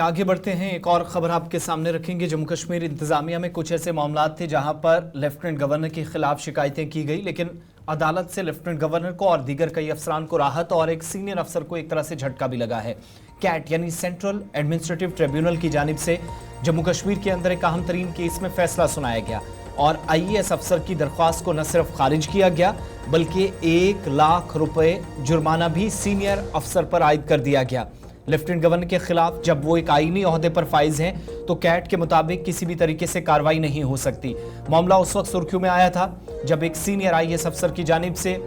आगे बढ़ते हैं। एक और खबर आपके सामने रखेंगे। जम्मू कश्मीर इंतजामिया में कुछ ऐसे मामला थे जहां पर लेफ्टिनेंट गवर्नर के खिलाफ शिकायतें की गई, लेकिन अदालत से लेफ्टिनेंट गवर्नर को और दीगर कई अफसरान को राहत और एक सीनियर अफसर को एक तरह से झटका भी लगा है। कैट यानी सेंट्रल एडमिनिस्ट्रेटिव ट्रिब्यूनल की जानिब से जम्मू कश्मीर के अंदर एक अहम तरीन केस में फैसला सुनाया गया और IAS अफसर की दरख्वास्त को न सिर्फ खारिज किया गया बल्कि 1 लाख रुपए जुर्माना भी सीनियर अफसर पर आयद कर दिया गया। लेफ्टिनेंट गवर्नर के खिलाफ जब वो एक आईनी ओहदे पर फाइज हैं तो कैट के मुताबिक किसी भी तरीके से कार्रवाई नहीं हो सकती। मामला उस वक्त सुर्खियों में आया था जब एक सीनियर IAS अफसर की जानिब से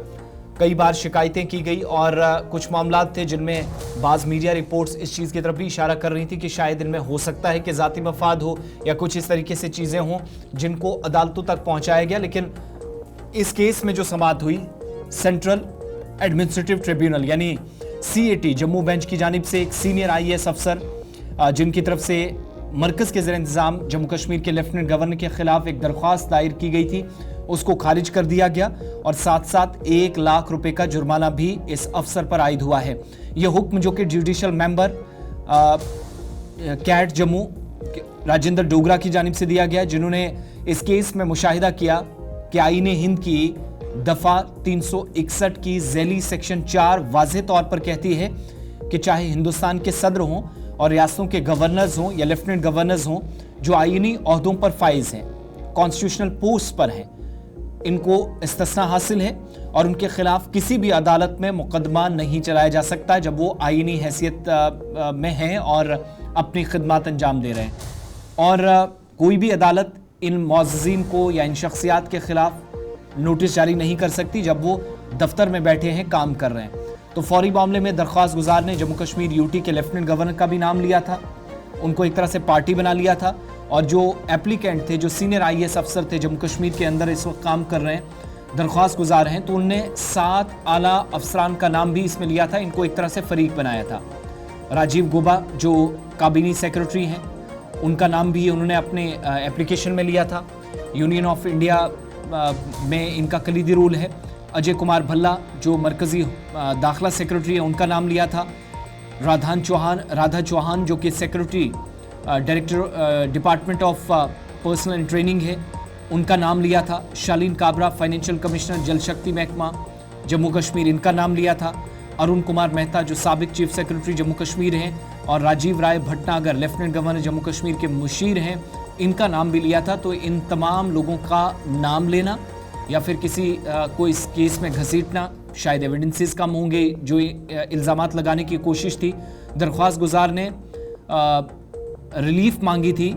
कई बार शिकायतें की गई और कुछ मामला थे जिनमें बाज़ मीडिया रिपोर्ट्स इस चीज़ की तरफ भी इशारा कर रही थी कि शायद इनमें हो सकता है कि ज़ाती मफाद हो या कुछ इस तरीके से चीज़ें हों जिनको अदालतों तक पहुंचाया गया। लेकिन इस केस में जो समाअत हुई, सेंट्रल एडमिनिस्ट्रेटिव ट्रिब्यूनल यानी CAT जम्मू बेंच की जानिब से एक सीनियर IAS अफसर जिनकी तरफ से मरकज़ के ज़ेर इंतज़ाम जम्मू कश्मीर के लेफ्टिनेंट गवर्नर के खिलाफ एक दरख्वास्त दायर की गई थी, उसको खारिज कर दिया गया और साथ साथ 1 लाख रुपए का जुर्माना भी इस अफसर पर आयद हुआ है। यह हुक्म जो कि judicial member CAT Jammu Rajendra Dogra की जानिब से दिया गया, जिन्होंने इस केस में मुशाहिदा किया कि आईन हिंद की दफा 361 की ज़ैली सेक्शन 4 वाज़ेह तौर पर कहती है कि चाहे हिंदुस्तान के सदर हों और रियासतों के गवर्नर्स हों या लेफ्टिनेंट गवर्नर्स हों जो आईनी ओहदों पर फाइज हैं, कॉन्स्टिट्यूशनल पोस्ट पर हैं, इनको इस्तिस्ना हासिल है और उनके खिलाफ किसी भी अदालत में मुकदमा नहीं चलाया जा सकता जब वो आईनी हैसियत में हैं और अपनी खिदमत अंजाम दे रहे हैं। और कोई भी अदालत इन मुअज़्ज़िज़ीन को या इन शख्सियात के खिलाफ नोटिस जारी नहीं कर सकती जब वो दफ्तर में बैठे हैं, काम कर रहे हैं। तो फौरी मामले में दरख्वास्त गुजार ने जम्मू कश्मीर UT के लेफ्टिनेंट गवर्नर का भी नाम लिया था, उनको एक तरह से पार्टी बना लिया था और जो एप्लीकेंट थे, जो सीनियर IAS अफसर थे जम्मू कश्मीर के अंदर इस वक्त काम कर रहे हैं, दरख्वास्त गुजार हैं, तो उनने 7 आला अफसरान का नाम भी इसमें लिया था, इनको एक तरह से फरीक बनाया था। राजीव गौबा जो काबीनी सेक्रेटरी हैं, उनका नाम भी उन्होंने अपने एप्लीकेशन में लिया था। यूनियन ऑफ इंडिया में इनका कलीदी रोल है। अजय कुमार भल्ला जो मरकज़ी दाखिला सेक्रेटरी है, उनका नाम लिया था। राधा चौहान जो कि secretary director department of personal and training है, उनका नाम लिया था। शालीन काबरा फाइनेंशियल कमिश्नर जल शक्ति महकमा जम्मू कश्मीर, इनका नाम लिया था। अरुण कुमार मेहता जो साबिक चीफ सेक्रेटरी जम्मू कश्मीर हैं और राजीव राय भटनागर लेफ्टिनेंट गवर्नर जम्मू कश्मीर के मुशीर हैं, इनका नाम भी लिया था। तो इन तमाम लोगों का नाम लेना या फिर किसी को इस केस में घसीटना, शायद एविडेंसेस कम होंगे, जो इल्ज़ामात लगाने की कोशिश थी। दरख्वास्त गुजार ने रिलीफ मांगी थी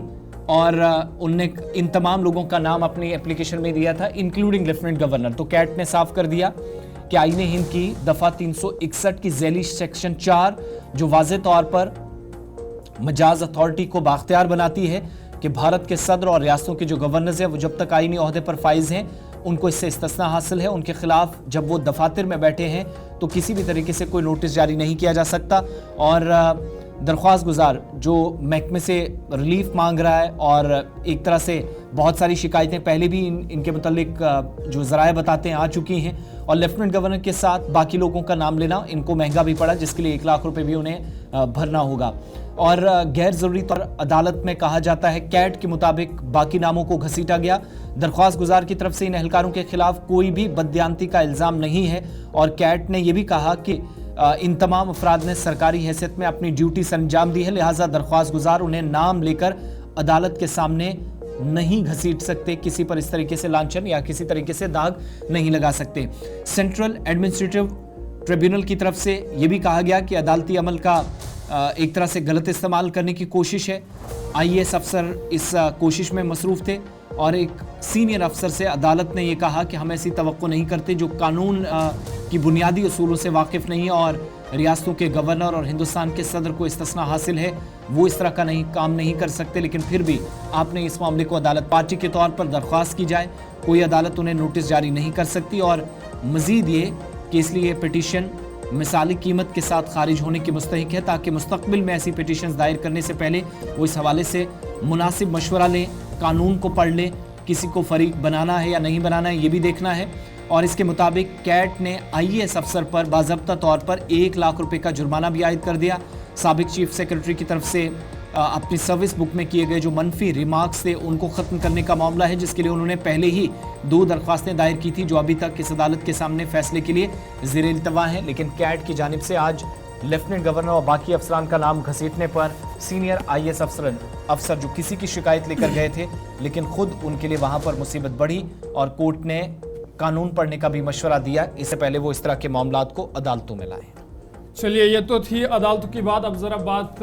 और उनने इन तमाम लोगों का नाम अपनी एप्लीकेशन में दिया था, इंक्लूडिंग लेफ्टिनेंट गवर्नर। तो कैट ने साफ कर दिया कि आईन हिंद की दफ़ा 361 की ज़ैली सेक्शन 4 जो वाज़ेह तौर पर मजाज अथॉरिटी को बाख्तियार बनाती है कि भारत के सदर और रियासतों के जो गवर्नर्स हैं वो जब तक आईनी ओहदे पर फाइज हैं उनको इससे इस्तिस्ना हासिल है। उनके खिलाफ जब वो दफातर में बैठे हैं तो किसी भी तरीके से कोई नोटिस जारी नहीं किया जा सकता। और दरख्वास्त गुजार जो महकमे से रिलीफ मांग रहा है और एक तरह से बहुत सारी शिकायतें पहले भी इनके मुतालिक जो ज़राए बताते हैं आ चुकी हैं और लेफ्टिनेंट गवर्नर के साथ बाकी लोगों का नाम लेना इनको महंगा भी पड़ा, जिसके लिए 1 लाख रुपए भी उन्हें भरना होगा। और गैर ज़रूरी तौर अदालत में कहा जाता है कैट के मुताबिक बाकी नामों को घसीटा गया। दरख्वास्त गुजार की तरफ से इन एहलकारों के खिलाफ कोई भी बददियानती का इल्ज़ाम नहीं है और कैट ने यह भी कहा कि इन तमाम अफराद ने सरकारी हैसियत में अपनी ड्यूटी से अंजाम दी है, लिहाजा दरख्वास्त गुजार उन्हें नाम लेकर अदालत के सामने नहीं घसीट सकते, किसी पर इस तरीके से लांछन या किसी तरीके से दाग नहीं लगा सकते। सेंट्रल एडमिनिस्ट्रेटिव ट्रिब्यूनल की तरफ से यह भी कहा गया कि अदालती अमल का एक तरह से गलत इस्तेमाल करने की कोशिश है। IAS अफसर इस कोशिश में मसरूफ़ थे और एक सीनियर अफसर से अदालत ने यह कहा कि हम ऐसी तवक्को नहीं करते जो कानून की बुनियादी उसूलों से वाकिफ़ नहीं है और रियासतों के गवर्नर और हिंदुस्तान के सदर को इस्तिस्ना हासिल है, वो इस तरह का काम नहीं कर सकते। लेकिन फिर भी आपने इस मामले को अदालत पार्टी के तौर पर दरख्वास्त की जाए, कोई अदालत उन्हें नोटिस जारी नहीं कर सकती और मज़ीद ये कि इसलिए पिटीशन मिसाली कीमत के साथ खारिज होने की मुस्तहिक है ताकि मुस्तकबिल में ऐसी पिटीशंस दायर करने से पहले वो इस हवाले से मुनासिब मशवरा लें, कानून को पढ़ लें, किसी को फरीक बनाना है या नहीं बनाना है ये भी देखना है। और इसके मुताबिक कैट ने IAS अफसर पर बाज़ाब्ता तौर पर 1 लाख रुपए का जुर्माना भी आयद कर दिया। साबिक चीफ सेक्रेटरी की तरफ से अपनी सर्विस बुक में किए गए जो मनफी रिमार्क्स थे उनको खत्म करने का मामला है, जिसके लिए उन्होंने पहले ही 2 दरख्वास्तें दायर की थी जो अभी तक इस अदालत के सामने फैसले के लिए ज़ेरे इल्तवा हैं। लेकिन कैट की जानिब से आज लेफ्टिनेंट गवर्नर और बाकी अफसरान का नाम घसीटने पर सीनियर IAS अफसर जो किसी की शिकायत लेकर गए थे लेकिन खुद उनके लिए वहां पर मुसीबत बढ़ी और कोर्ट ने कानून पढ़ने का भी मशवरा दिया, इससे पहले वो इस तरह के मामलात को अदालतों में लाएं। चलिए, ये तो थी अदालतों की बात। अब जरा बात